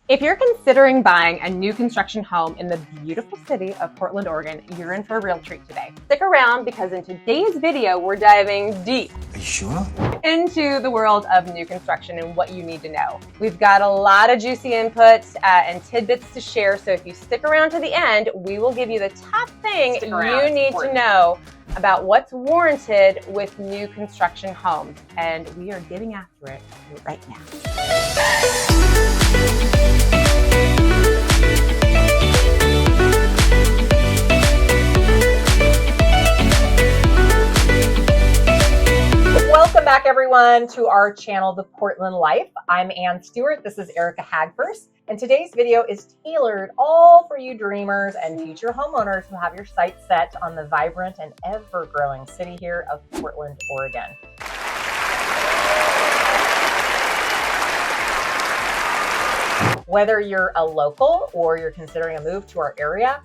If you're considering buying a new construction home in the beautiful city of Portland, Oregon, you're in for a real treat today. Stick around because in today's video, we're diving deep. Are you sure? Into the world of new construction and what you need to know. We've got a lot of juicy inputs and tidbits to share, so if you stick around to the end, we will give you the top thing you need to know about what's warranted with new construction homes. And we are getting after it right now. Welcome back, everyone, to our channel, The Portland Life. I'm Ann Stewart. This is Erica Hagfors, and today's video is tailored all for you dreamers and future homeowners who have your sights set on the vibrant and ever-growing city here of Portland, Oregon. Whether you're a local or you're considering a move to our area,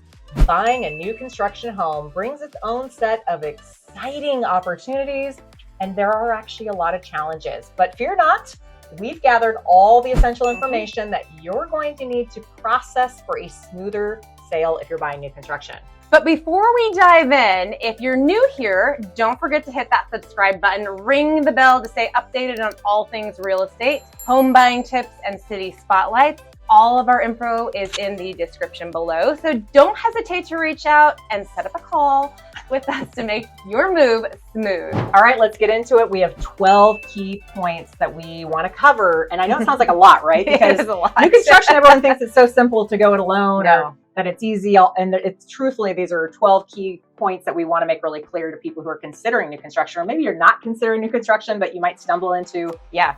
buying a new construction home brings its own set of exciting opportunities. And there are actually a lot of challenges, but fear not, we've gathered all the essential information that you're going to need to process for a smoother sale if you're buying new construction. But before we dive in, if you're new here, don't forget to hit that subscribe button, ring the bell to stay updated on all things real estate, home buying tips, and city spotlights. All of our info is in the description below, so don't hesitate to reach out and set up a call with us to make your move smooth. All right, let's get into it. We have 12 key points that we want to cover, and I know it sounds like a lot, right? Because it is a lot. New construction, everyone thinks it's so simple to go it alone, No. or that it's easy. And it's truthfully, these are 12 key points that we want to make really clear to people who are considering new construction, or maybe you're not considering new construction, but you might stumble into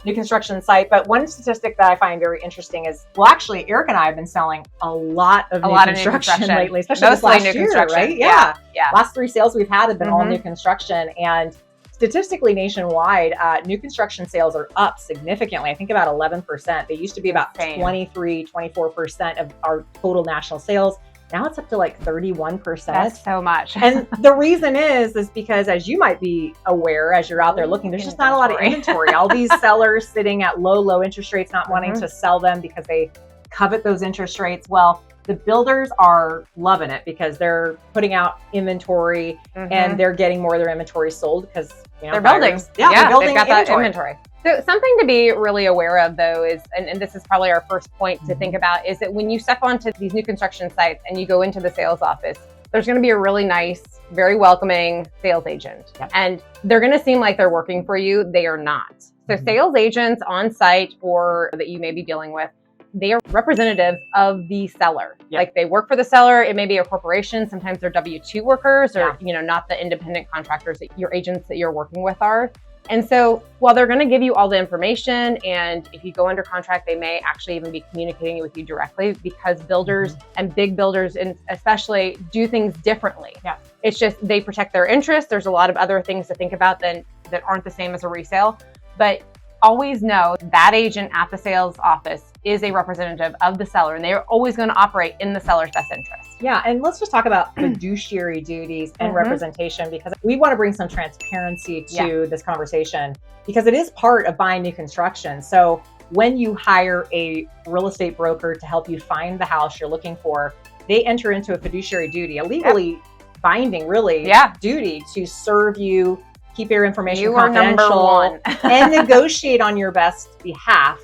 new construction site. But one statistic that I find very interesting is, well, actually, Eric and I have been selling a lot of new construction lately, especially this last year, right? Yeah. Last 3 sales we've had have been all new construction, and statistically nationwide, new construction sales are up significantly. I think about 11%. They used to be about 23, 24% of our total national sales. Now it's up to like 31%. That's so much. And the reason is because, as you might be aware, as you're out there looking, there's just not a lot of inventory. All these sellers sitting at low interest rates, not wanting to sell them because they covet those interest rates. Well, the builders are loving it because they're putting out inventory and they're getting more of their inventory sold because they're building. They're building, they've got that inventory. So something to be really aware of, though, is, and this is probably our first point to think about, is that when you step onto these new construction sites and you go into the sales office, there's going to be a really nice, very welcoming sales agent. And they're going to seem like they're working for you. They are not. So sales agents on site or that you may be dealing with, they are representatives of the seller. Like they work for the seller. It may be a corporation. Sometimes they're W-2 workers or, not the independent contractors that your agents that you're working with are. And so while they're going to give you all the information, and if you go under contract, they may actually even be communicating with you directly, because builders and big builders, and especially, do things differently. It's just they protect their interests. There's a lot of other things to think about that aren't the same as a resale. But always know that agent at the sales office is a representative of the seller, and they are always going to operate in the seller's best interest. Yeah, and let's just talk about fiduciary duties and representation, because we want to bring some transparency to this conversation, because it is part of buying new construction. So when you hire a real estate broker to help you find the house you're looking for, they enter into a fiduciary duty, a legally binding, really, duty to serve you, keep your information confidential, and negotiate on your best behalf.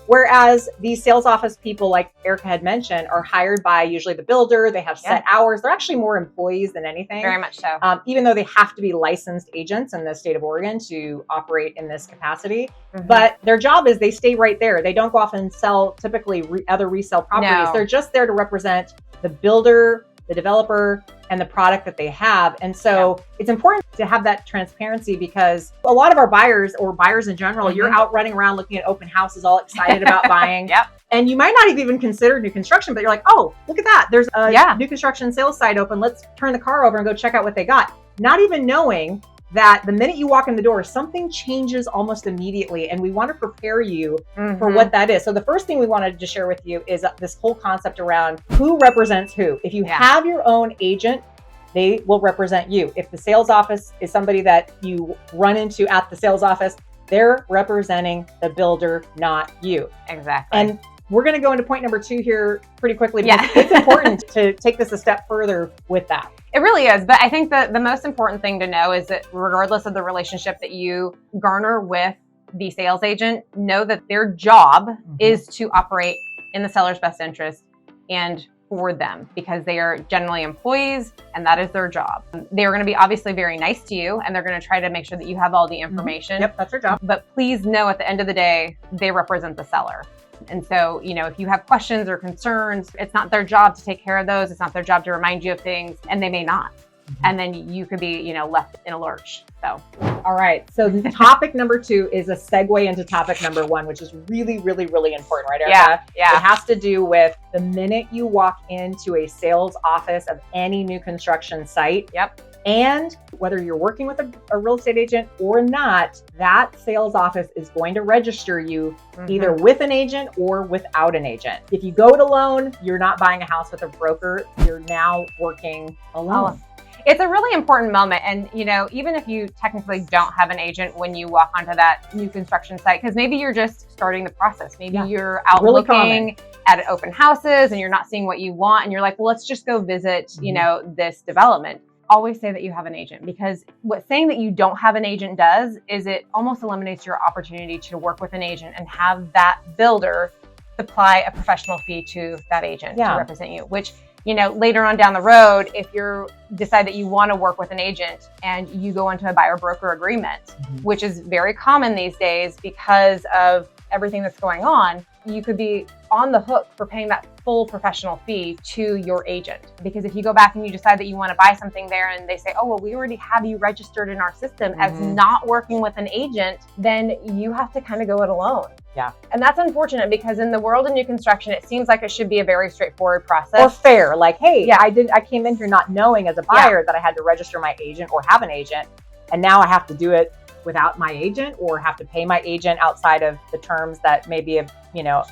Whereas these sales office people, like Erica had mentioned, are hired by usually the builder. They have set hours. They're actually more employees than anything. Very much so. Even though they have to be licensed agents in the state of Oregon to operate in this capacity. But their job is they stay right there. They don't go off and sell typically other resale properties. They're just there to represent the builder, the developer, and the product that they have. And so it's important to have that transparency, because a lot of our buyers, or buyers in general, you're out running around looking at open houses, all excited about buying. And you might not have even considered new construction, but you're like, oh, look at that. There's a new construction sales site open. Let's turn the car over and go check out what they got. Not even knowing that the minute you walk in the door, something changes almost immediately, and we want to prepare you for what that is. So the first thing we wanted to share with you is this whole concept around who represents who. If you have your own agent, they will represent you. If the sales office is somebody that you run into at the sales office, they're representing the builder, not you. Exactly. And we're going to go into point number 2 here pretty quickly because it's important to take this a step further with that. It really is. But I think that the most important thing to know is that regardless of the relationship that you garner with the sales agent, know that their job is to operate in the seller's best interest and for them, because they are generally employees and that is their job. They are going to be obviously very nice to you and they're going to try to make sure that you have all the information. Yep, that's their job. But please know at the end of the day, they represent the seller. And so, if you have questions or concerns, it's not their job to take care of those. It's not their job to remind you of things, and they may not. And then you could be, left in a lurch. So, all right. So the topic number 2 is a segue into topic number 1, which is really, really, really important, right, Erica? Yeah. It has to do with the minute you walk into a sales office of any new construction site. Yep. And whether you're working with a real estate agent or not, that sales office is going to register you either with an agent or without an agent. If you go it alone, you're not buying a house with a broker. You're now working alone. It's a really important moment. And, even if you technically don't have an agent when you walk onto that new construction site, because maybe you're just starting the process. Maybe you're out really looking at open houses and you're not seeing what you want. And you're like, well, let's just go visit, this development. Always say that you have an agent, because what saying that you don't have an agent does is it almost eliminates your opportunity to work with an agent and have that builder apply a professional fee to that agent to represent you, which, later on down the road, if you decide that you want to work with an agent and you go into a buyer broker agreement, which is very common these days because of everything that's going on, you could be on the hook for paying that full professional fee to your agent. Because if you go back and you decide that you want to buy something there and they say, oh, well, we already have you registered in our system as not working with an agent, then you have to kind of go it alone. Yeah. And that's unfortunate, because in the world of new construction, it seems like it should be a very straightforward process. Or fair. Like, hey, I came in here not knowing as a buyer that I had to register my agent or have an agent. And now I have to do it without my agent or have to pay my agent outside of the terms that maybe have,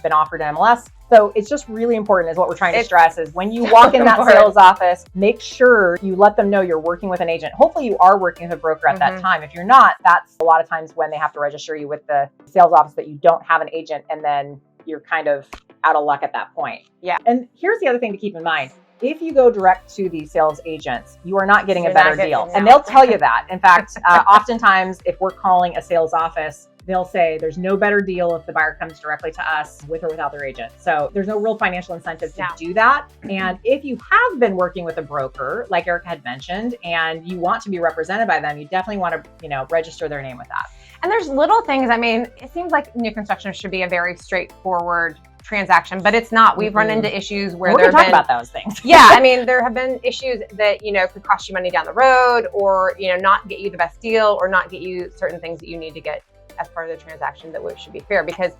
been offered in MLS. So it's just really important, is what we're trying to stress, is when you walk in that sales office, make sure you let them know you're working with an agent. Hopefully you are working with a broker at that time. If you're not, that's a lot of times when they have to register you with the sales office that you don't have an agent, and then you're kind of out of luck at that point. Yeah. And here's the other thing to keep in mind. If you go direct to the sales agents, you are not getting a better deal. And they'll tell you that. In fact, oftentimes if we're calling a sales office, they'll say there's no better deal if the buyer comes directly to us with or without their agent. So there's no real financial incentive to do that. And if you have been working with a broker, like Erica had mentioned, and you want to be represented by them, you definitely want to, register their name with that. And there's little things. I mean, it seems like new construction should be a very straightforward transaction, but it's not. We've run into issues where we're going to talk about those things. Yeah, I mean, there have been issues that could cost you money down the road, or not get you the best deal, or not get you certain things that you need to get as part of the transaction that should be fair. Because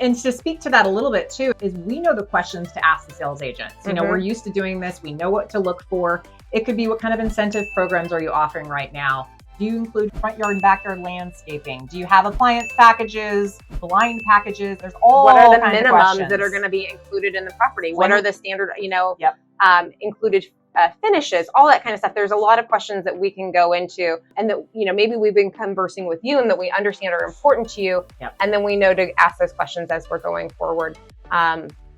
and to speak to that a little bit too, is we know the questions to ask the sales agents. We're used to doing this. We know what to look for. It could be, what kind of incentive programs are you offering right now? Do you include front yard and backyard landscaping? Do you have appliance packages, blind packages? There's all what are the kinds of minimums questions that are going to be included in the property? What are the standard, included finishes, all that kind of stuff. There's a lot of questions that we can go into, and that, maybe we've been conversing with you and that we understand are important to you. And then we know to ask those questions as we're going forward.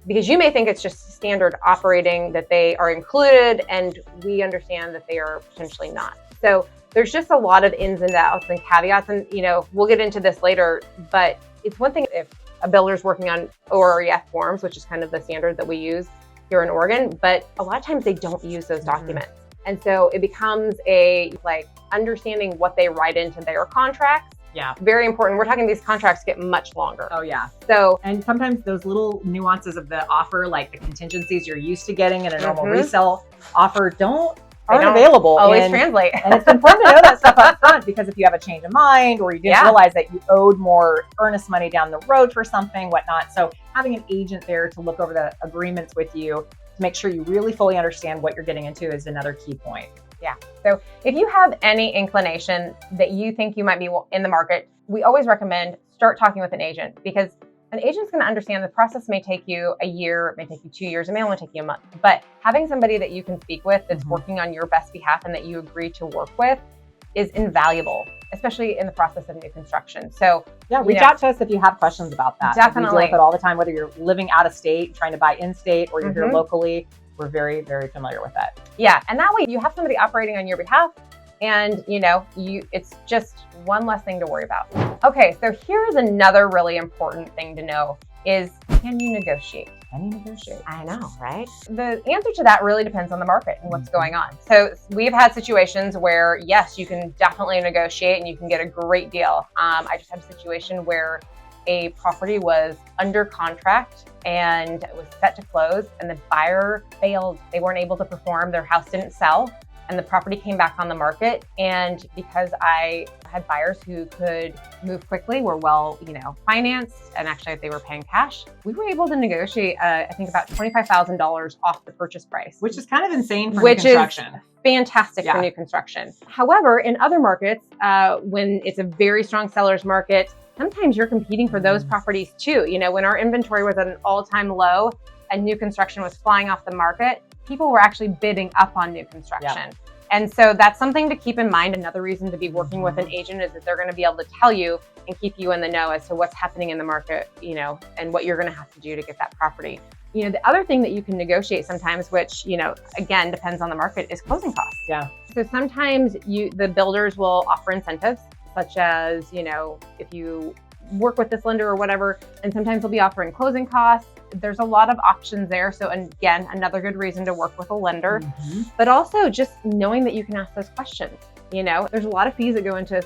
Because you may think it's just standard operating that they are included, and we understand that they are potentially not. So there's just a lot of ins and outs and caveats, and we'll get into this later, but it's one thing if a builder's working on OREF forms, which is kind of the standard that we use here in Oregon, but a lot of times they don't use those documents. And so it becomes understanding what they write into their contracts. Yeah. Very important. We're talking, these contracts get much longer. Oh yeah. So, and sometimes those little nuances of the offer, like the contingencies you're used to getting in a normal resale offer, aren't available. Always translate. And it's important to know that stuff up front, because if you have a change of mind, or you didn't realize that you owed more earnest money down the road for something, whatnot. So having an agent there to look over the agreements with you to make sure you really fully understand what you're getting into is another key point. Yeah. So if you have any inclination that you think you might be in the market, we always recommend start talking with an agent, because an agent's going to understand the process may take you a year, it may take you 2 years, it may only take you a month. But having somebody that you can speak with that's working on your best behalf and that you agree to work with is invaluable. especially in the process of new construction. So yeah, reach out to us if you have questions about that. Definitely. We deal with it all the time, whether you're living out of state, trying to buy in-state, or you're here locally. We're very, very familiar with that. Yeah, and that way you have somebody operating on your behalf, and it's just one less thing to worry about. Okay, so here's another really important thing to know is, can you negotiate? Can you negotiate? I know, right? The answer to that really depends on the market and what's going on. So we've had situations where, yes, you can definitely negotiate and you can get a great deal. I just had a situation where a property was under contract and it was set to close, and the buyer failed. They weren't able to perform. Their house didn't sell, and the property came back on the market. And because I had buyers who could move quickly, were well, financed, and actually they were paying cash, we were able to negotiate, I think about $25,000 off the purchase price. Which is kind of insane for new construction. Is fantastic for new construction. However, in other markets, when it's a very strong seller's market, sometimes you're competing for those properties too. When our inventory was at an all-time low and new construction was flying off the market, people were actually bidding up on new construction. Yeah. And so that's something to keep in mind. Another reason to be working with an agent is that they're going to be able to tell you and keep you in the know as to what's happening in the market, and what you're going to have to do to get that property. The other thing that you can negotiate sometimes, which, again, depends on the market, is closing costs. Yeah. So sometimes the builders will offer incentives, such as, if you work with this lender or whatever, and sometimes they'll be offering closing costs. There's a lot of options there. So again, another good reason to work with a lender, but also just knowing that you can ask those questions. There's a lot of fees that go into,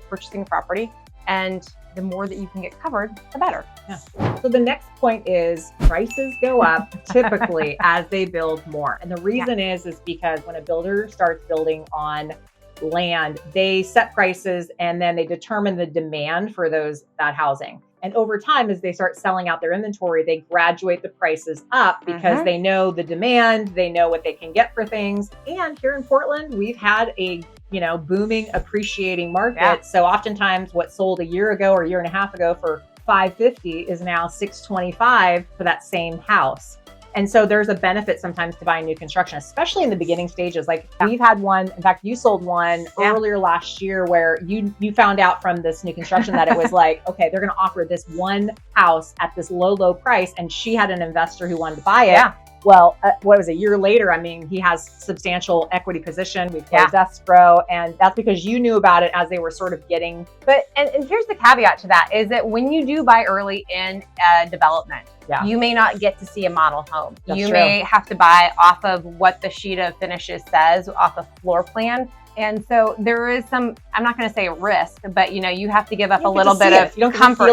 purchasing a property, and the more that you can get covered, the better. Yeah. So the next point is prices go up typically as they build more. And the reason is because when a builder starts building on land, they set prices and then they determine the demand for that housing. And over time, as they start selling out their inventory, they graduate the prices up because they know the demand, they know what they can get for things. And here in Portland, we've had a booming, appreciating market. Yeah. So oftentimes what sold a year ago or a year and a half ago for $550 is now $625 for that same house. And so there's a benefit sometimes to buying new construction, especially in the beginning stages. Like we've had one, in fact, you sold one earlier last year where you found out from this new construction that it was like, okay, they're going to offer this one house at this low price. And she had an investor who wanted to buy it. Yeah. Well, what was a year later? I mean, he has substantial equity position. We closed escrow, and that's because you knew about it as they were sort of getting. But and here's the caveat to that is that when you do buy early in development, you may not get to see a model home. That's you true. may have to buy off of what the sheet of finishes says, off a floor plan. And so there is some, I'm not going to say risk, but you have to give up a little bit of comfort.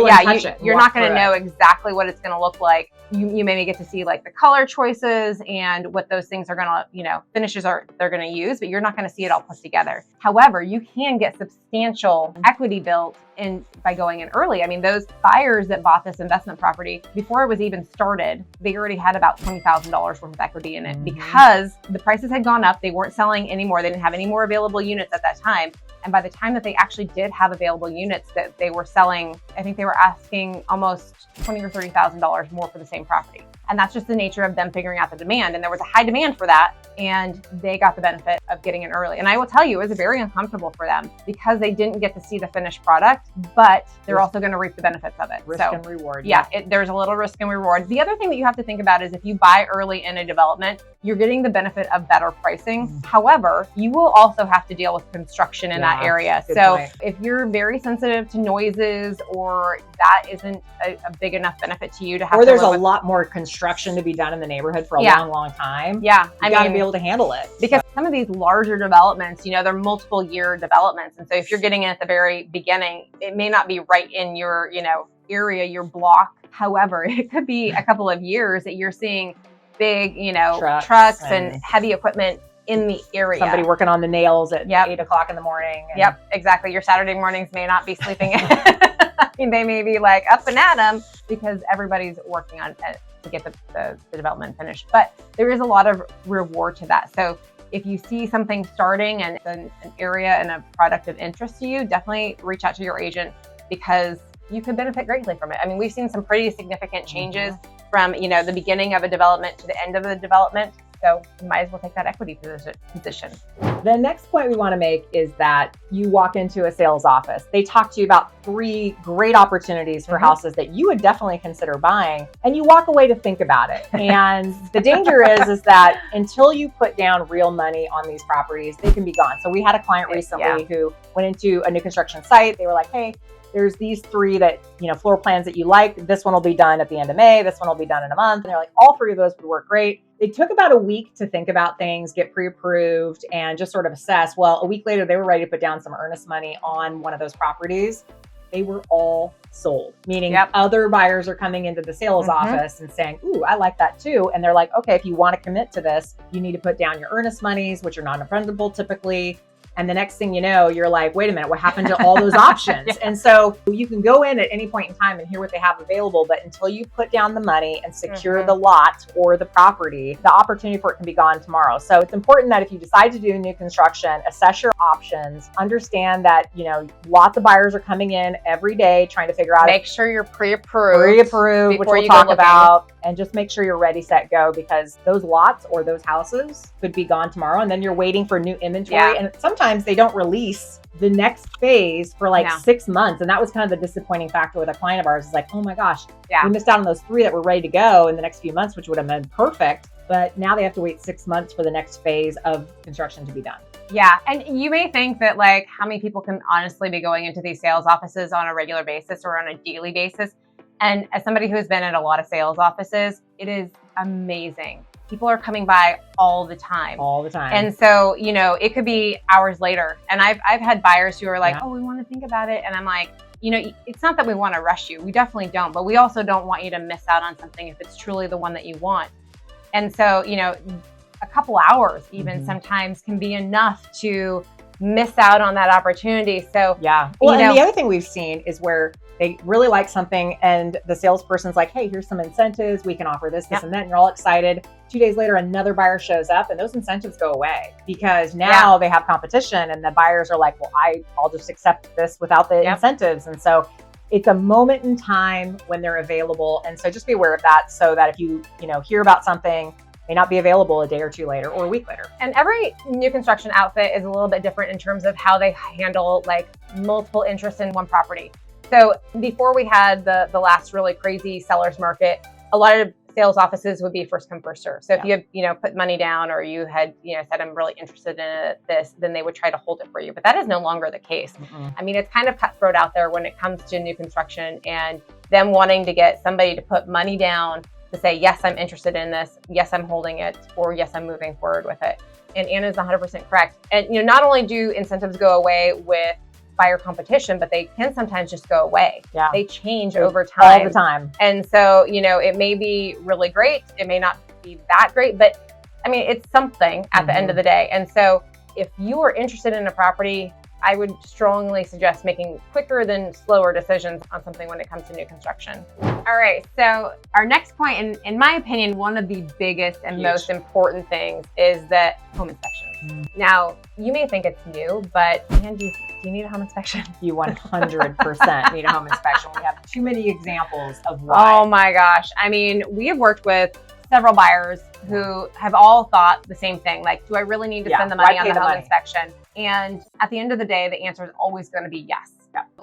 You're not going to know exactly what it's going to look like. You maybe get to see like the color choices and what those things are going to, finishes they're going to use, but you're not going to see it all put together. However, you can get substantial equity built in by going in early. I mean, those buyers that bought this investment property before it was even started, they already had about $20,000 worth of equity in it because the prices had gone up. They weren't selling anymore. They didn't have any more available units at that time. And by the time that they actually did have available units that they were selling, I think they were asking almost $20,000 or $30,000 more for the same property. And that's just the nature of them figuring out the demand. And there was a high demand for that. And they got the benefit of getting in early. And I will tell you, it was very uncomfortable for them because they didn't get to see the finished product, but they're also going to reap the benefits of it. Risk and reward. Yeah, there's a little risk and reward. The other thing that you have to think about is if you buy early in a development, you're getting the benefit of better pricing. However, you will also have to deal with construction in that area. So if you're very sensitive to noises or that isn't a big enough benefit to you to have or there's a lot more construction to be done in the neighborhood for a long time. Yeah. You got to be able to handle it. Because some of these larger developments, they're multiple year developments. And so if you're getting in at the very beginning, it may not be right in your, area, your block. However, it could be a couple of years that you're seeing big, trucks and heavy equipment in the area. Somebody working on the nails at 8 o'clock in the morning. Yep, exactly. Your Saturday mornings may not be sleeping. They may be like up and at them because everybody's working on it to get the development finished. But there is a lot of reward to that. So if you see something starting and it's an area and a product of interest to you, definitely reach out to your agent because you could benefit greatly from it. I mean, we've seen some pretty significant changes from, the beginning of a development to the end of the development. So you might as well take that equity position. The next point we want to make is that you walk into a sales office. They talk to you about 3 great opportunities for houses that you would definitely consider buying, and you walk away to think about it. And the danger is that until you put down real money on these properties, they can be gone. So we had a client recently who went into a new construction site. They were like, hey, there's these 3 that, floor plans that you like. This one will be done at the end of May. This one will be done in a month. And they're like, all 3 of those would work great. They took about a week to think about things, get pre-approved, and just sort of assess. Well, a week later, they were ready to put down some earnest money on one of those properties. They were all sold, meaning other buyers are coming into the sales office and saying, ooh, I like that too. And they're like, okay, if you want to commit to this, you need to put down your earnest monies, which are non-refundable typically. And the next thing you know, you're like, wait a minute, what happened to all those options? And so you can go in at any point in time and hear what they have available. But until you put down the money and secure the lot or the property, the opportunity for it can be gone tomorrow. So it's important that if you decide to do new construction, assess your options, understand that, lots of buyers are coming in every day trying to figure out. Make sure you're pre-approved, which we'll talk about. And just make sure you're ready, set, go, because those lots or those houses could be gone tomorrow. And then you're waiting for new inventory. And sometimes they don't release the next phase for 6 months. And that was kind of the disappointing factor with a client of ours. Is like, oh my gosh, we missed out on those 3 that were ready to go in the next few months, which would have been perfect. But now they have to wait 6 months for the next phase of construction to be done. Yeah. And you may think that how many people can honestly be going into these sales offices on a regular basis or on a daily basis. And as somebody who has been at a lot of sales offices, it is amazing. People are coming by all the time. All the time. And so, it could be hours later. And I've had buyers who are like, oh, we want to think about it. And I'm like, it's not that we want to rush you. We definitely don't. But we also don't want you to miss out on something if it's truly the one that you want. And so, a couple hours even sometimes can be enough to miss out on that opportunity. So, Well, and the other thing we've seen is where they really like something and the salesperson's like, hey, here's some incentives. We can offer this, this, and that. And you're all excited. 2 days later, another buyer shows up and those incentives go away because now they have competition and the buyers are like, well, I'll just accept this without the incentives. And so it's a moment in time when they're available. And so just be aware of that so that if you hear about something, may not be available a day or 2 later or a week later. And every new construction outfit is a little bit different in terms of how they handle multiple interests in one property. So before we had the last really crazy seller's market, a lot of sales offices would be first come, first serve. So if you have, put money down or you had, said, I'm really interested in this, then they would try to hold it for you. But that is no longer the case. I mean, it's kind of cutthroat out there when it comes to new construction and them wanting to get somebody to put money down to say, yes, I'm interested in this. Yes, I'm holding it, or yes, I'm moving forward with it. And Anna's 100% correct. And, not only do incentives go away with buyer competition, but they can sometimes just go away. They change over time. All the time. And so, it may be really great. It may not be that great, but I mean, it's something at the end of the day. And so if you are interested in a property, I would strongly suggest making quicker than slower decisions on something when it comes to new construction. All right, so our next point, in my opinion, one of the biggest and most important things is the home inspections. Now, you may think it's new, but Angie, do you need a home inspection? You 100% need a home inspection. We have too many examples of why. Oh my gosh. I mean, we have worked with several buyers who have all thought the same thing. Like, do I really need to spend the money on the home inspection? And at the end of the day, the answer is always going to be yes.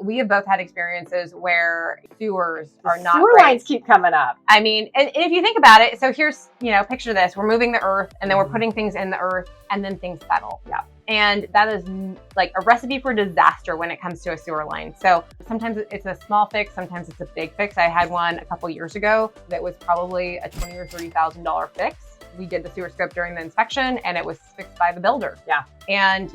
We have both had experiences where sewers are not sewer great. Lines keep coming up. I mean, and if you think about it, so here's, picture this. We're moving the earth and then we're putting things in the earth and then things settle. And that is like a recipe for disaster when it comes to a sewer line. So sometimes it's a small fix, sometimes it's a big fix. I had one a couple years ago that was probably a $20,000 or $30,000 fix. We did the sewer scope during the inspection and it was fixed by the builder. And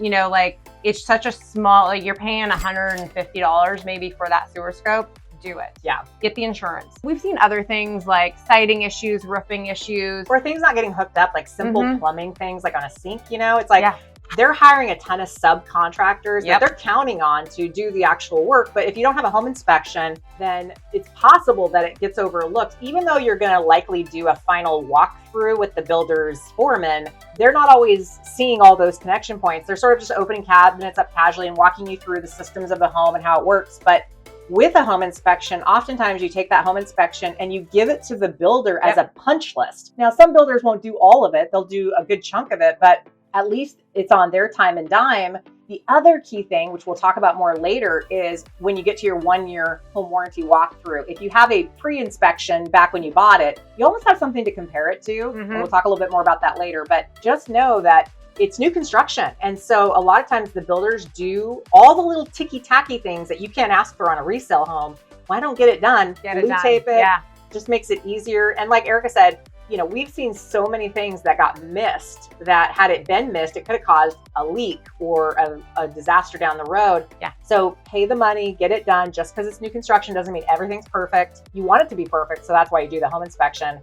it's such a small, you're paying $150 maybe for that sewer scope. Do it. Get the insurance. We've seen other things like siding issues, roofing issues. Or things not getting hooked up, like simple plumbing things like on a sink, it's like they're hiring a ton of subcontractors that they're counting on to do the actual work. But if you don't have a home inspection, then it's possible that it gets overlooked. Even though you're going to likely do a final walkthrough with the builder's foreman, they're not always seeing all those connection points. They're sort of just opening cabinets up casually and walking you through the systems of the home and how it works. But with a home inspection, oftentimes you take that home inspection and you give it to the builder as a punch list. Now, some builders won't do all of it. They'll do a good chunk of it, but at least it's on their time and dime. The other key thing, which we'll talk about more later, is when you get to your 1-year home warranty walkthrough. If you have a pre-inspection back when you bought it, you almost have something to compare it to. And we'll talk a little bit more about that later, but just know that it's new construction. And so a lot of times the builders do all the little ticky-tacky things that you can't ask for on a resale home. Why don't get it done? Blue tape it. Just makes it easier. And like Erica said, you know, we've seen so many things that got missed that had it been missed, it could have caused a leak or a disaster down the road. So pay the money, get it done. Just because it's new construction doesn't mean everything's perfect. You want it to be perfect. So that's why you do the home inspection.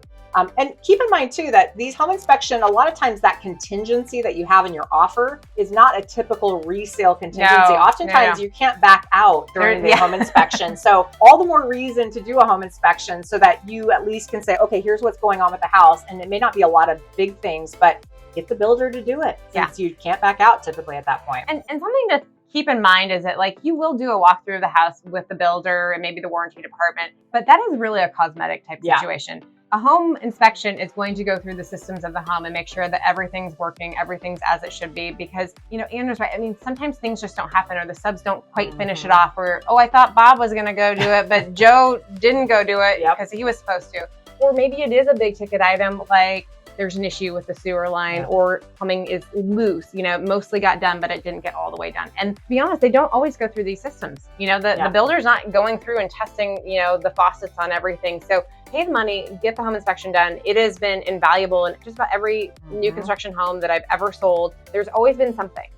And keep in mind too, that these home inspection, a lot of times that contingency that you have in your offer is not a typical resale contingency. Oftentimes you can't back out during the home inspection. So all the more reason to do a home inspection so that you at least can say, okay, here's what's going on with the house. And it may not be a lot of big things, but get the builder to do it since you can't back out typically at that point. And something to keep in mind is that like you will do a walkthrough of the house with the builder and maybe the warranty department, but that is really a cosmetic type situation. A home inspection is going to go through the systems of the home and make sure that everything's working, everything's as it should be, because, you know, Andrew's right. I mean, sometimes things just don't happen or the subs don't quite finish it off, or, oh, I thought Bob was going to go do it, but Joe didn't go do it because he was supposed to. Or maybe it is a big ticket item, like there's an issue with the sewer line or plumbing is loose, you know, mostly got done, but it didn't get all the way done. And to be honest, they don't always go through these systems. You know, the builder's not going through and testing, you know, the faucets on everything. So pay the money, get the home inspection done. It has been invaluable in just about every new construction home that I've ever sold. There's always been something.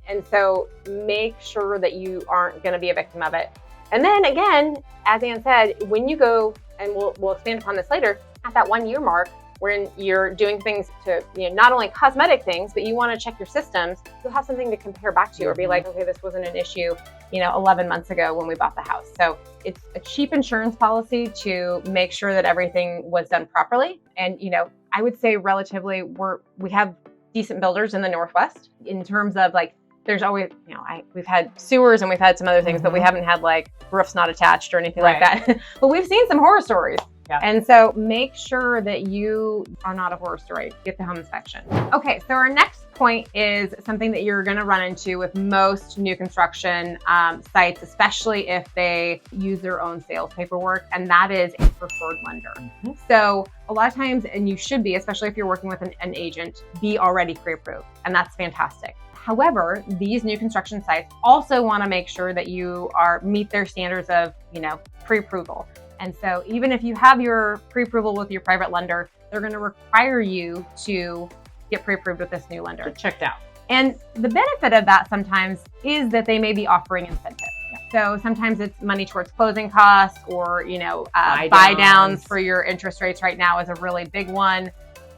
And so make sure that you aren't going to be a victim of it. And then again, as Ann said, when you go, and we'll expand upon this later, at that 1-year mark, when you're doing things to, you know, not only cosmetic things, but you want to check your systems, you'll have something to compare back to or be like, okay, this wasn't an issue, you know, 11 months ago when we bought the house. So it's a cheap insurance policy to make sure that everything was done properly. And, you know, I would say relatively we have decent builders in the Northwest in terms of like, there's always, you know, we've had sewers and we've had some other things, but we haven't had like roofs not attached or anything like that. But we've seen some horror stories. And so make sure that you are not a horror story. Get the home inspection. Okay, so our next point is something that you're going to run into with most new construction sites, especially if they use their own sales paperwork, and that is a preferred lender. So a lot of times, and you should be, especially if you're working with an agent, be already pre-approved, and that's fantastic. However, these new construction sites also want to make sure that you meet their standards of, you know, pre-approval. And so even if you have your pre-approval with your private lender, they're going to require you to get pre-approved with this new lender. Get checked out. And the benefit of that sometimes is that they may be offering incentives. So sometimes it's money towards closing costs, or, you know, buy downs for your interest rates right now is a really big one.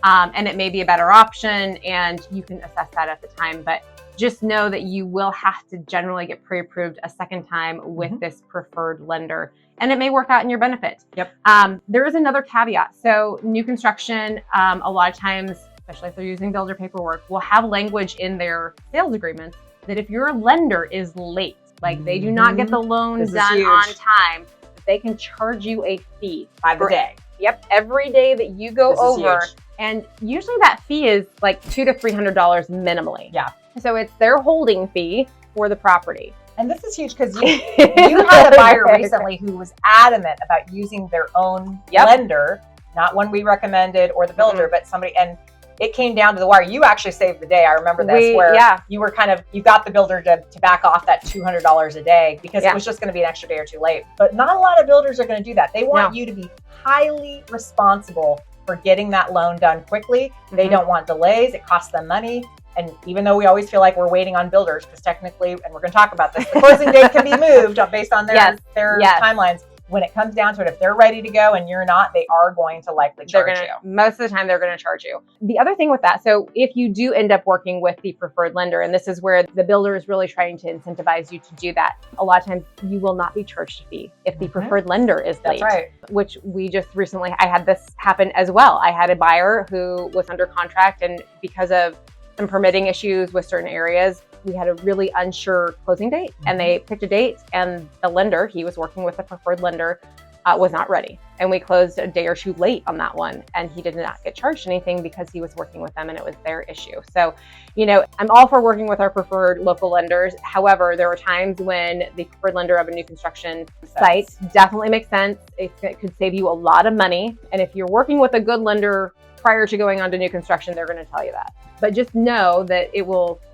And it may be a better option, and you can assess that at the time. But just know that you will have to generally get pre-approved a second time with this preferred lender, and it may work out in your benefit. There is another caveat. So new construction, a lot of times, especially if they're using builder paperwork, will have language in their sales agreements that if your lender is late, like they do not get the loans done on time, they can charge you a fee by the day. Every day that you go over. And usually that fee is like $200 to $300 minimally. So it's their holding fee for the property. And this is huge because you had a buyer recently who was adamant about using their own lender, not one we recommended or the builder, but somebody, and it came down to the wire. You actually saved the day. I remember this, where you were you got the builder to back off that $200 a day because it was just going to be an extra day or two late. But not a lot of builders are going to do that. They want you to be highly responsible for getting that loan done quickly. They don't want delays. It costs them money. And even though we always feel like we're waiting on builders, because technically, and we're going to talk about this, the closing date can be moved based on their timelines. When it comes down to it, if they're ready to go and you're not, they are going to likely charge you. Most of the time, they're going to charge you. The other thing with that, so if you do end up working with the preferred lender, and this is where the builder is really trying to incentivize you to do that, a lot of times you will not be charged a fee if the preferred lender is late. Which we just recently, I had this happen as well. I had a buyer who was under contract, and because of some permitting issues with certain areas, we had a really unsure closing date, and they picked a date, and the lender, he was working with a preferred lender, was not ready. And we closed a day or two late on that one, and he did not get charged anything because he was working with them and it was their issue. So, I'm all for working with our preferred local lenders. However, there are times when the preferred lender of a new construction site definitely makes sense. It could save you a lot of money. And if you're working with a good lender prior to going on to new construction, they're going to tell you that. But just know that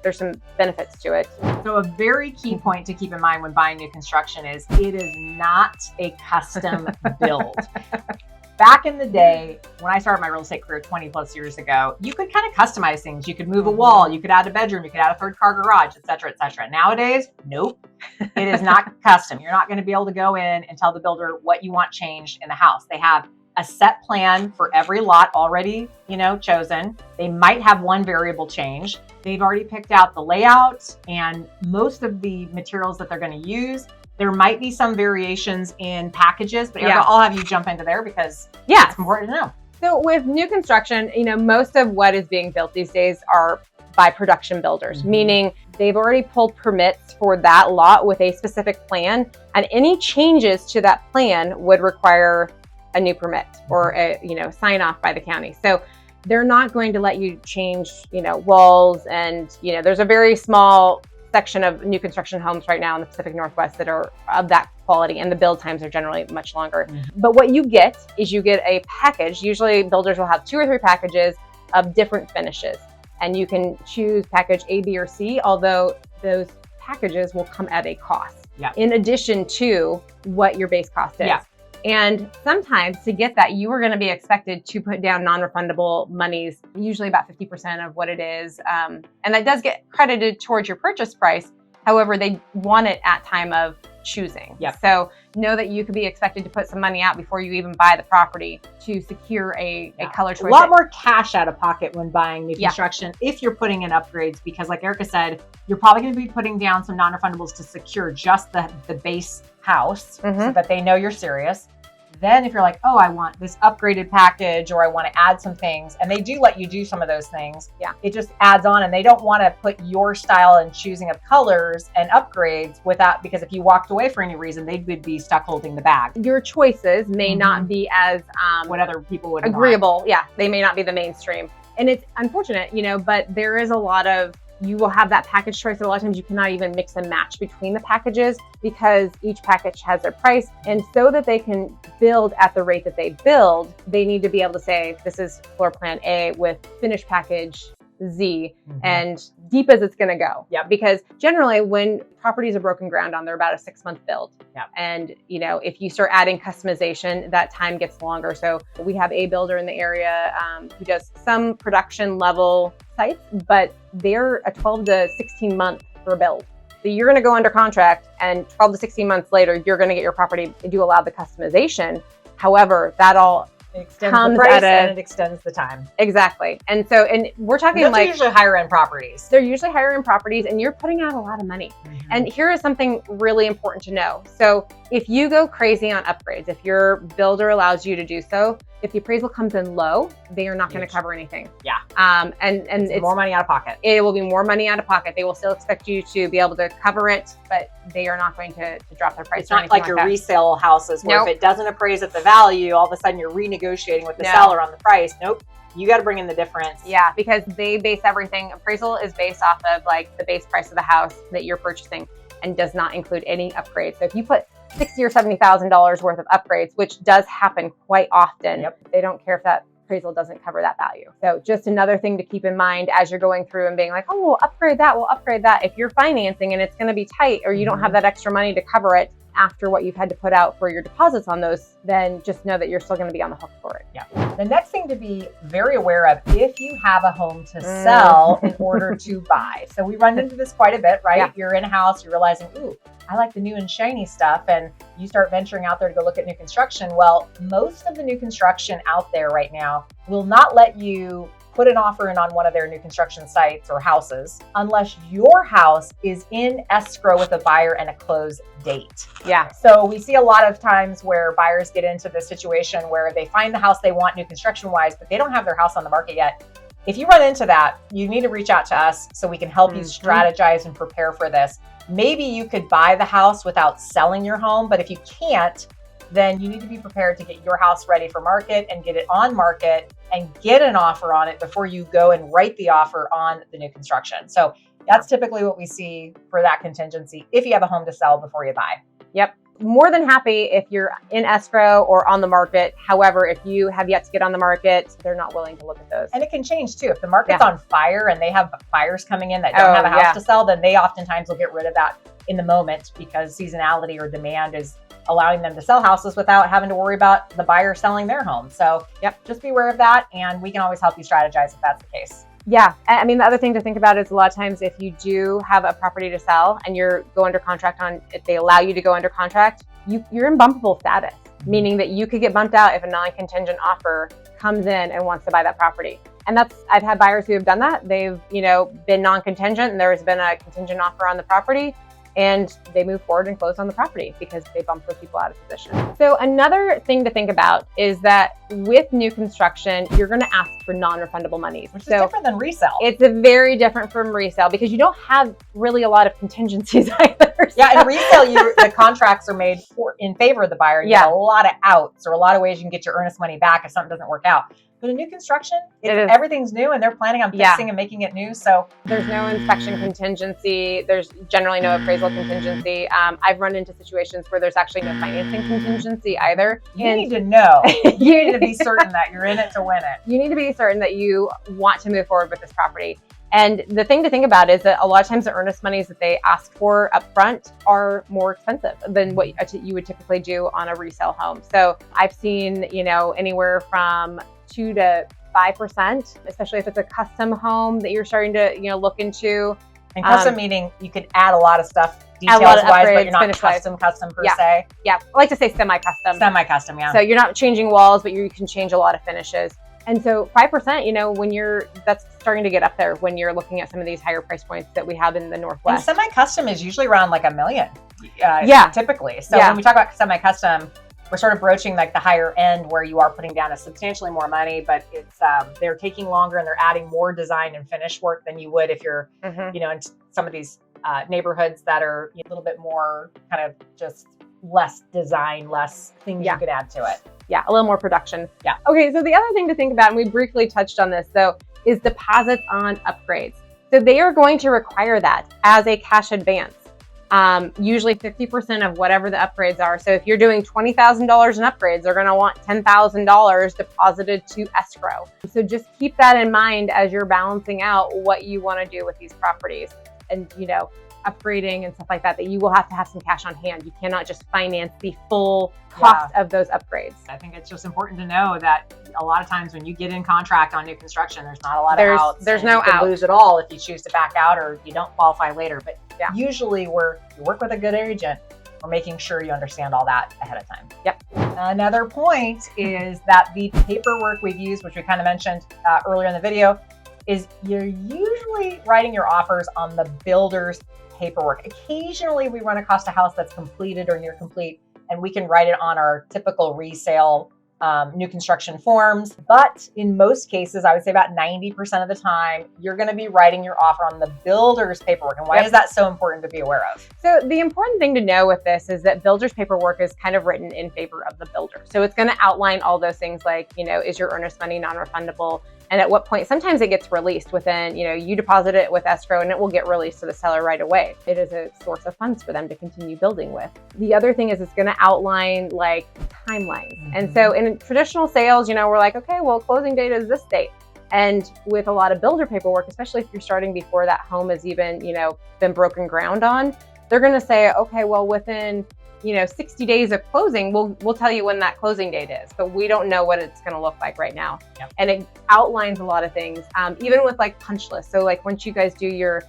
there's some benefits to it. So a very key point to keep in mind when buying new construction is it is not a custom build. Back in the day, when I started my real estate career 20 plus years ago, you could kind of customize things. You could move a wall, you could add a bedroom, you could add a third car garage, et cetera, et cetera. Nowadays, nope, it is not custom. You're not going to be able to go in and tell the builder what you want changed in the house. They have a set plan for every lot already, chosen. They might have one variable change. They've already picked out the layout and most of the materials that they're going to use. There might be some variations in packages, but I'll have you jump into there because it's important to know. So with new construction, most of what is being built these days are by production builders, meaning they've already pulled permits for that lot with a specific plan, and any changes to that plan would require a new permit or a sign off by the county. So they're not going to let you change walls, and there's a very small section of new construction homes right now in the Pacific Northwest that are of that quality, and the build times are generally much longer. But what you get is you get a package. Usually builders will have 2 or 3 packages of different finishes, and you can choose package A, B, or C, although those packages will come at a cost in addition to what your base cost is. And sometimes to get that, you are going to be expected to put down non-refundable monies, usually about 50% of what it is. And that does get credited towards your purchase price. However, they want it at time of choosing. So know that you could be expected to put some money out before you even buy the property to secure a color choice. A lot more cash out of pocket when buying new construction if you're putting in upgrades, because like Erica said, you're probably going to be putting down some non-refundables to secure just the base house so that they know you're serious. Then if you're like, oh, I want this upgraded package, or I want to add some things, and they do let you do some of those things, it just adds on, and they don't want to put your style and choosing of colors and upgrades without, because if you walked away for any reason, they would be stuck holding the bag. Your choices may not be as what other people would agreeable. want. They may not be the mainstream. And it's unfortunate, but there is a lot of, you will have that package choice. A lot of times you cannot even mix and match between the packages because each package has their price. And so that they can build at the rate that they build, they need to be able to say, this is floor plan A with finished package Z and deep as it's going to go. Because generally when properties are broken ground on, they're about a 6-month build. And if you start adding customization, that time gets longer. So we have a builder in the area who does some production level sites, but they're a 12 to 16 month for a build. So you're going to go under contract, and 12 to 16 months later, you're going to get your property. They do allow the customization. However, that all extends the price and it extends the time. Exactly. And we're talking those are usually higher end properties. They're usually higher end properties, and you're putting out a lot of money. And here is something really important to know. So if you go crazy on upgrades, if your builder allows you to do so, if the appraisal comes in low, they are not going to cover anything. And it's more money out of pocket. It will be more money out of pocket. They will still expect you to be able to cover it, but they are not going to drop their price. It's not like your resale houses where if it doesn't appraise at the value, all of a sudden you're renegotiating with the seller on the price. Nope. You got to bring in the difference. Because they base everything. Appraisal is based off of like the base price of the house that you're purchasing and does not include any upgrades. So if you put $60,000 or $70,000 worth of upgrades, which does happen quite often, they don't care if that appraisal doesn't cover that value. So just another thing to keep in mind as you're going through and being like, oh, we'll upgrade that. If you're financing and it's going to be tight, or you don't have that extra money to cover it after what you've had to put out for your deposits on those, then just know that you're still going to be on the hook for it. The next thing to be very aware of, if you have a home to sell in order to buy. So we run into this quite a bit, right? You're in a house, you're realizing, ooh, I like the new and shiny stuff, and you start venturing out there to go look at new construction. Well, most of the new construction out there right now will not let you put an offer in on one of their new construction sites or houses unless your house is in escrow with a buyer and a close date. So we see a lot of times where buyers get into this situation where they find the house they want new construction wise, but they don't have their house on the market yet. if you run into that, you need to reach out to us so we can help you strategize and prepare for this. Maybe you could buy the house without selling your home, but if you can't, then you need to be prepared to get your house ready for market and get it on market and get an offer on it before you go and write the offer on the new construction. So that's typically what we see for that contingency if you have a home to sell before you buy. Yep. More than happy if you're in escrow or on the market. However, if you have yet to get on the market, they're not willing to look at those. And it can change too. If the market's on fire and they have buyers coming in that don't have a house to sell, then they oftentimes will get rid of that in the moment because seasonality or demand is allowing them to sell houses without having to worry about the buyer selling their home. So just be aware of that. And we can always help you strategize if that's the case. Yeah. I mean, the other thing to think about is a lot of times if you do have a property to sell and you're go under contract on, if they allow you to go under contract, you're in bumpable status, meaning that you could get bumped out if a non-contingent offer comes in and wants to buy that property. And I've had buyers who have done that. They've, been non-contingent and there's been a contingent offer on the property and they move forward and close on the property because they bumped those people out of position. So another thing to think about is that with new construction, you're going to ask for non-refundable monies. Which is different than resale. It's very different from resale because you don't have really a lot of contingencies either. Yeah, in resale, the contracts are made in favor of the buyer. You get a lot of outs or a lot of ways you can get your earnest money back if something doesn't work out. But in new construction, everything's new and they're planning on fixing and making it new. So there's no inspection contingency. There's generally no appraisal contingency. I've run into situations where there's actually no financing contingency either. You need to know. You need to be certain that you're in it to win it. You need to be certain that you want to move forward with this property. And the thing to think about is that a lot of times the earnest monies that they ask for up front are more expensive than what you would typically do on a resale home. So I've seen, anywhere from 2 to 5%, especially if it's a custom home that you're starting to, look into. And custom meaning you could add a lot of stuff details-wise, but you're not custom per se. Yeah, I like to say semi-custom. Semi-custom, yeah. So you're not changing walls, but you can change a lot of finishes. And so 5%, that's starting to get up there when you're looking at some of these higher price points that we have in the Northwest. And semi-custom is usually around like $1 million, typically. So when we talk about semi-custom, we're sort of broaching like the higher end where you are putting down a substantially more money, but it's they're taking longer and they're adding more design and finish work than you would if you're, in some of these neighborhoods that are a little bit more kind of just less design, less things you could add to it. Yeah, a little more production. Yeah. Okay, so the other thing to think about, and we briefly touched on this though, is deposits on upgrades. So they are going to require that as a cash advance. Usually 50% of whatever the upgrades are. So if you're doing $20,000 in upgrades, they're going to want $10,000 deposited to escrow. So just keep that in mind as you're balancing out what you want to do with these properties and, upgrading and stuff like that, that you will have to have some cash on hand. You cannot just finance the full cost of those upgrades. I think it's just important to know that a lot of times when you get in contract on new construction, there's not a lot of outs. There's no out. You can lose it all if you choose to back out or you don't qualify later. But usually you work with a good agent, we're making sure you understand all that ahead of time. Yep. Another point is that the paperwork we've used, which we kind of mentioned earlier in the video, is you're usually writing your offers on the builder's paperwork. Occasionally we run across a house that's completed or near complete and we can write it on our typical resale new construction forms. But in most cases, I would say about 90% of the time, you're going to be writing your offer on the builder's paperwork. And why is that so important to be aware of? So the important thing to know with this is that builder's paperwork is kind of written in favor of the builder. So it's going to outline all those things like, is your earnest money non-refundable? And at what point, sometimes it gets released within, you deposit it with escrow and it will get released to the seller right away. It is a source of funds for them to continue building with. The other thing is it's going to outline like timelines. And so in traditional sales, we're like, okay, well, closing date is this date. And with a lot of builder paperwork, especially if you're starting before that home has even, been broken ground on, they're going to say, okay, well, within 60 days of closing, we'll tell you when that closing date is, but we don't know what it's going to look like right now. Yep. And it outlines a lot of things, even with like punch lists. So like once you guys do your,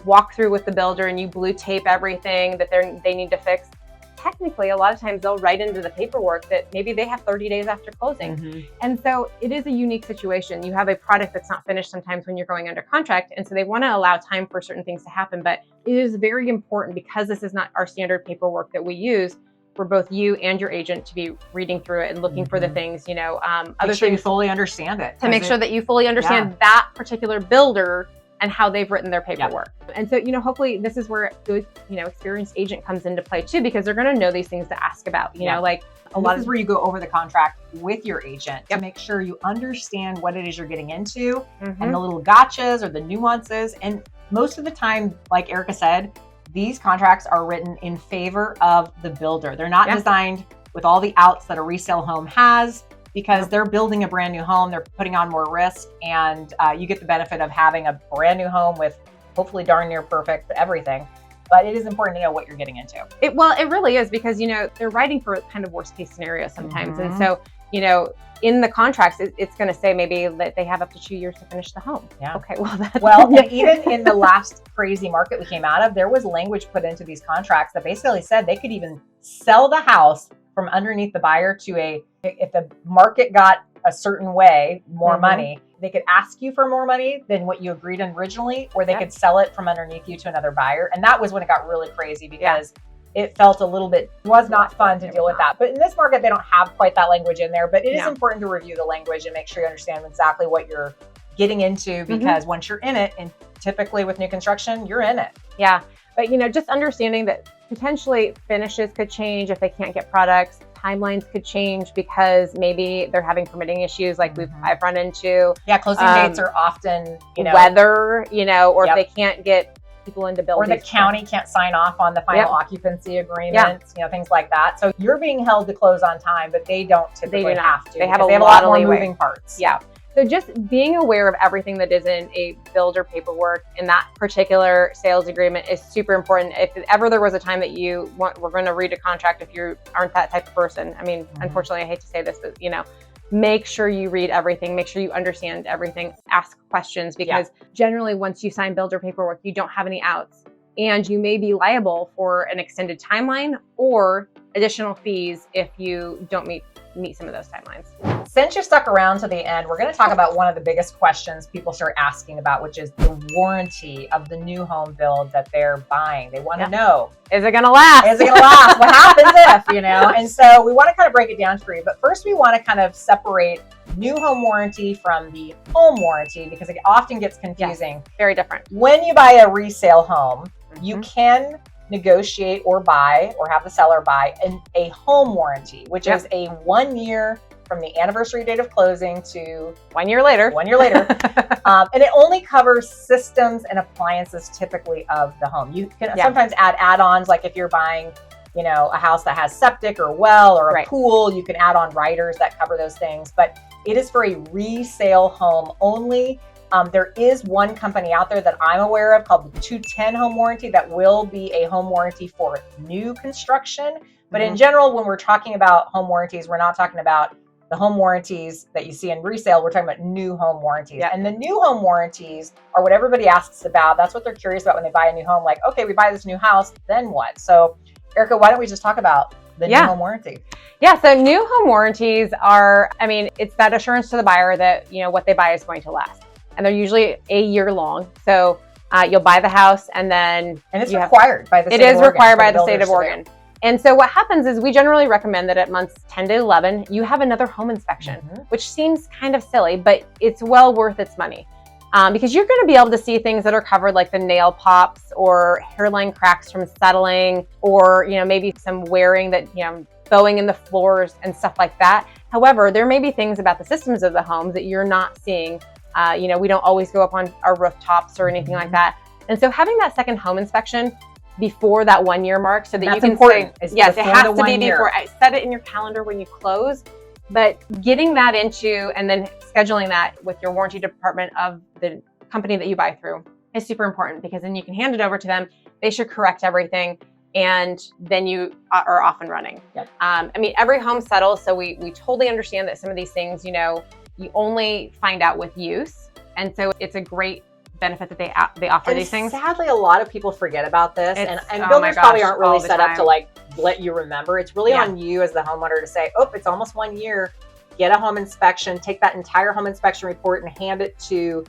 walk through with the builder and you blue tape everything that they need to fix, technically a lot of times they'll write into the paperwork that maybe they have 30 days after closing. And so it is a unique situation. You have a product that's not finished sometimes when you're going under contract. And so they want to allow time for certain things to happen, but it is very important because this is not our standard paperwork that we use for both you and your agent to be reading through it and looking for the things, other things you fully understand it. To make sure that you fully understand that particular builder and how they've written their paperwork. And so, hopefully this is where a good, experienced agent comes into play too, because they're going to know these things to ask about, like a lot is where you go over the contract with your agent to make sure you understand what it is you're getting into and the little gotchas or the nuances. And most of the time, like Erica said, these contracts are written in favor of the builder. They're not designed with all the outs that a resale home has, because they're building a brand new home, they're putting on more risk, and you get the benefit of having a brand new home with hopefully darn near perfect everything. But it is important to know what you're getting into. It really is, because, they're writing for kind of worst case scenario sometimes. And so, in the contracts, it's going to say maybe that they have up to 2 years to finish the home. Yeah. Okay, well, and even in the last crazy market we came out of, there was language put into these contracts that basically said they could even sell the house from underneath the buyer to if the market got a certain way, more money, they could ask you for more money than what you agreed on originally, or they could sell it from underneath you to another buyer. And that was when it got really crazy, because it felt a little bit, was not fun to deal with that. But in this market, they don't have quite that language in there, but it is important to review the language and make sure you understand exactly what you're getting into, because once you're in it, and typically with new construction, you're in it. Yeah. But, just understanding that potentially finishes could change if they can't get products. Timelines could change because maybe they're having permitting issues, like I've run into. Yeah, closing dates are often, weather, or if they can't get people into buildings. Or the county can't sign off on the final occupancy agreements, things like that. So you're being held to close on time, but they don't typically have to. They have a lot more moving parts. Yeah. So just being aware of everything that is in a builder paperwork in that particular sales agreement is super important. If ever there was a time that we're going to read a contract, if you aren't that type of person, I mean, unfortunately, I hate to say this, but make sure you read everything, make sure you understand everything, ask questions, because generally once you sign builder paperwork, you don't have any outs, and you may be liable for an extended timeline or additional fees if you don't meet some of those timelines. Since you stuck around to the end, we're going to talk about one of the biggest questions people start asking about, which is the warranty of the new home build that they're buying. They want to know, is it going to last? Is it going to last? What happens if, And so we want to kind of break it down for you. But first, we want to kind of separate new home warranty from the home warranty, because it often gets confusing. Very different. When you buy a resale home, you can negotiate or buy, or have the seller buy a home warranty, which is a 1 year from the anniversary date of closing to 1 year later. And it only covers systems and appliances typically of the home. You can sometimes add add-ons, like if you're buying, a house that has septic or well or a pool, you can add on riders that cover those things. But it is for a resale home only. There is one company out there that I'm aware of called the 210 Home Warranty that will be a home warranty for new construction. But in general, when we're talking about home warranties, we're not talking about the home warranties that you see in resale. We're talking about new home warranties. And the new home warranties are what everybody asks about. That's what they're curious about when they buy a new home. Like, okay, we buy this new house, then what? So Erica, why don't we just talk about the new home warranty? Yeah, so new home warranties are, it's that assurance to the buyer that, what they buy is going to last. And they're usually a year long. So you'll buy the house and then... And it's required by the state of Oregon. It is required by the state of Oregon. And so what happens is we generally recommend that at months 10 to 11, you have another home inspection, which seems kind of silly, but it's well worth its money. Because you're going to be able to see things that are covered, like the nail pops or hairline cracks from settling, or, maybe some wearing that, bowing in the floors and stuff like that. However, there may be things about the systems of the home that you're not seeing. We don't always go up on our rooftops or anything like that. And so having that second home inspection before that 1 year mark, so that you can say, yes, it has to be before. Set it in your calendar when you close, but getting that into and then scheduling that with your warranty department of the company that you buy through is super important, because then you can hand it over to them. They should correct everything, and then you are off and running. Every home settles, so we totally understand that some of these things, you only find out with use. And so it's a great benefit that they offer these things. Sadly, a lot of people forget about this, and builders probably aren't really set up to let you remember. It's really on you as the homeowner to say, oh, it's almost 1 year. Get a home inspection, take that entire home inspection report and hand it to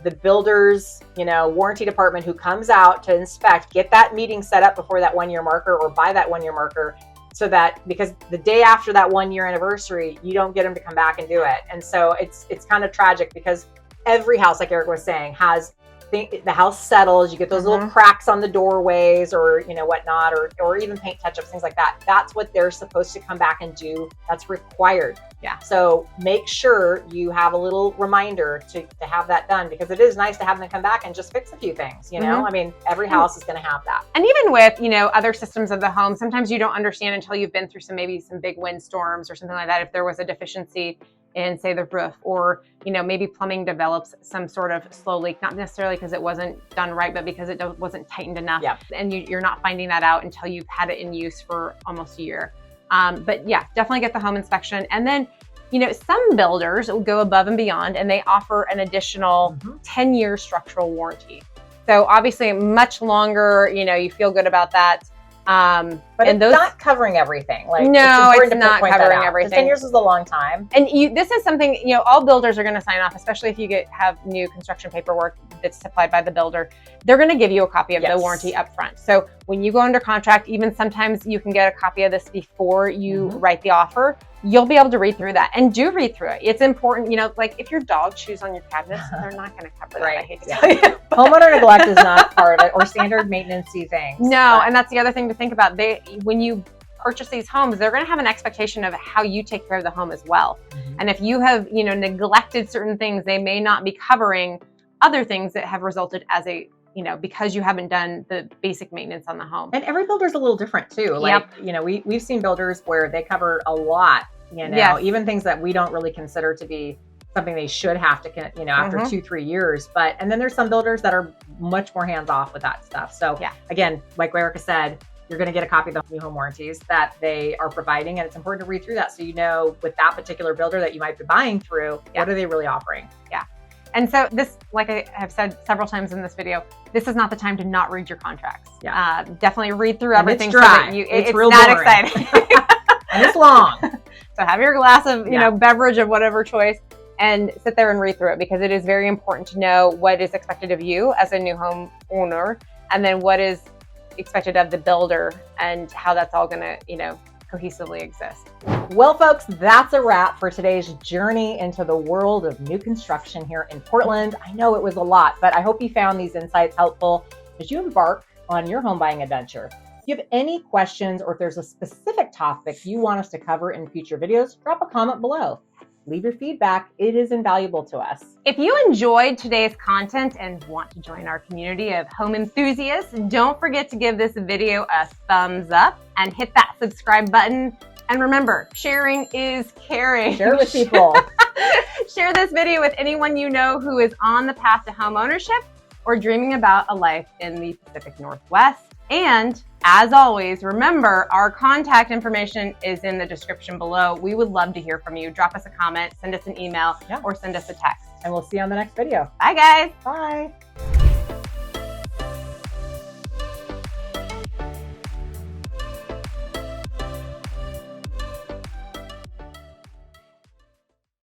the builder's, warranty department, who comes out to inspect. Get that meeting set up before that 1 year marker, or by that 1 year marker. so that because the day after that 1 year anniversary, you don't get them to come back and do it. And so it's kind of tragic because every house, like Eric was saying, has the house settles, you get those little cracks on the doorways or, you know, whatnot, or even paint touch-ups, things like that. That's what they're supposed to come back and do. That's required. Yeah. So make sure you have a little reminder to have that done, because it is nice to have them come back and just fix a few things, you know? I mean, every house is going to have that. And even with, you know, other systems of the home, sometimes you don't understand until you've been through maybe some big windstorms or something like that. If there was a deficiency in, say, the roof, or, you know, maybe plumbing develops some sort of slow leak, not necessarily because it wasn't done right, but because it wasn't tightened enough. Yeah. And you're not finding that out until you've had it in use for almost a year. But yeah, definitely get the home inspection. And then, you know, some builders will go above and beyond and they offer an additional 10-year structural warranty. So obviously much longer, you know, you feel good about that. But it's not covering everything. Like, no, it's not covering everything. 10 years is a long time. And this is something, you know, all builders are going to sign off, especially if you have new construction paperwork that's supplied by the builder. They're going to give you a copy of the warranty up front. So when you go under contract, even sometimes you can get a copy of this before you write the offer. You'll be able to read through that, and do read through it. It's important, you know, like if your dog chews on your cabinets, they're not going to cover that. I hate to tell you. Homeowner neglect is not part of it, or standard maintenance-y things. No, and that's the other thing to think about. When you purchase these homes, they're going to have an expectation of how you take care of the home as well. And if you have, you know, neglected certain things, they may not be covering other things that have resulted as a, you know, because you haven't done the basic maintenance on the home. And every builder's a little different too. Like, you know, we've seen builders where they cover a lot, you know, even things that we don't really consider to be something they should have to, you know, after 2-3 years. And then there's some builders that are much more hands off with that stuff. So again, like Erica said, you're going to get a copy of the new home warranties that they are providing. And it's important to read through that so you know with that particular builder that you might be buying through, what are they really offering? Yeah. And so this, like I have said several times in this video, this is not the time to not read your contracts. Definitely read through everything. It's dry. So that it's real not boring. Exciting. And it's long. So have your glass of, you know, beverage of whatever choice and sit there and read through it, because it is very important to know what is expected of you as a new home owner, and then what is expected of the builder and how that's all going to, you know, cohesively exist. Well, folks, that's a wrap for today's journey into the world of new construction here in Portland. I know it was a lot, but I hope you found these insights helpful as you embark on your home buying adventure. If you have any questions, or if there's a specific topic you want us to cover in future videos, drop a comment below. Leave your feedback. It is invaluable to us. If you enjoyed today's content and want to join our community of home enthusiasts, don't forget to give this video a thumbs up and hit that subscribe button. And remember, sharing is caring. Share it with people. Share this video with anyone you know who is on the path to home ownership or dreaming about a life in the Pacific Northwest. And as always, remember, our contact information is in the description below. We would love to hear from you. Drop us a comment, send us an email, or send us a text. And we'll see you on the next video. Bye, guys. Bye.